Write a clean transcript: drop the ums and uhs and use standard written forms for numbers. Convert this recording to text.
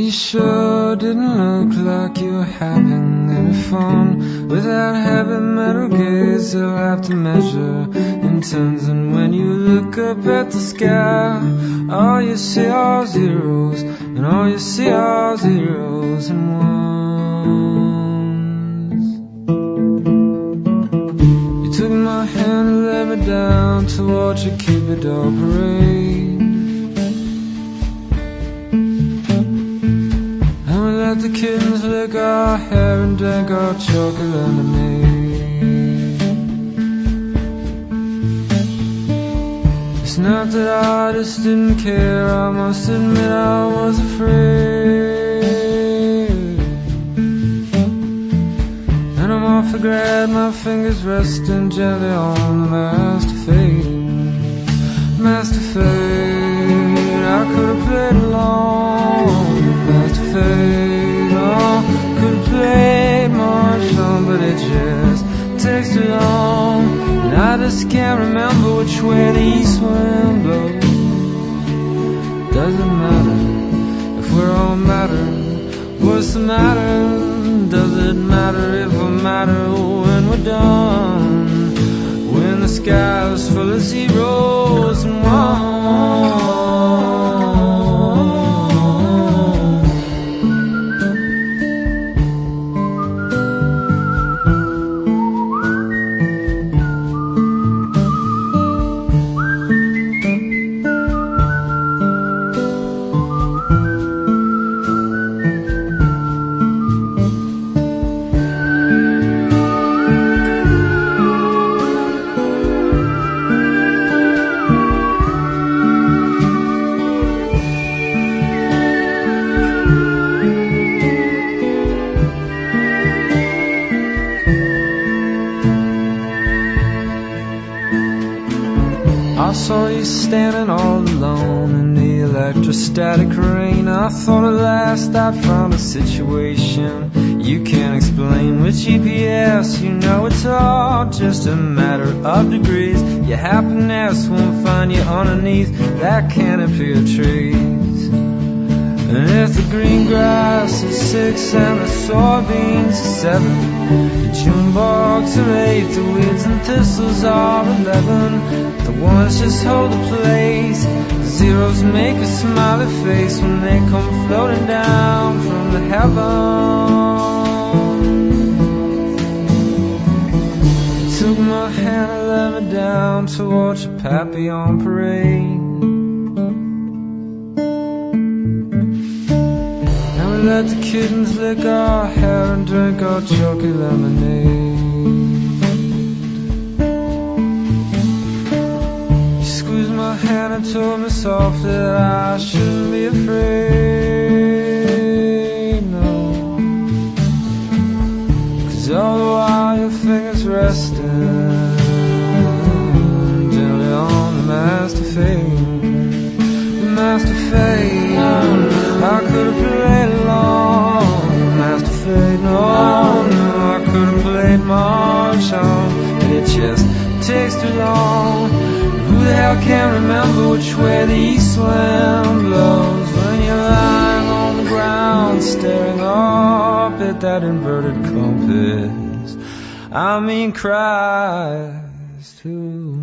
you sure didn't look like you were having any fun. With that heavy metal gaze, they'll have to measure in tons. And when you look up at the sky, all you see are zeros, and all you see are zeros and ones. You took my hand and led me down to watch a Cupid parade. Let the kittens lick our hair and drink our chocolate lemonade. It's not that I just didn't care, I must admit I was afraid. And I'm off the grab, my fingers resting gently on the Masterfade. Masterfade, I could have played along. Masterfade, could play more song, but it just takes too long. And I just can't remember which way the east wind blows. Doesn't matter if we're all matter. What's the matter? Does it matter if we matter when we're done? When the sky is full of zeros and ones. I saw you standing all alone in the electrostatic rain. I thought at last I'd found a situation you can't explain. With GPS, you know it's all just a matter of degrees. Your happiness won't find you underneath that canopy of trees. And if the green grass is 6 and the soybeans are 7, the June bugs are 8, the weeds and thistles are 11. The ones just hold the place, the zeros make a smiley face when they come floating down from the heavens. You took my hand and led me down to watch a Papillon parade. Let the kittens lick our hair and drink our chocolate lemonade. She squeezed my hand and told me softly that I shouldn't be afraid, no. 'Cause all the while your fingers resting gently on the Masterfade. The Masterfade, I could have played along. Masterfade, no, I could have played March on, but it just takes too long. Who the hell can remember which way the east wind blows when you're lying on the ground staring up at that inverted compass? I mean, Christ, who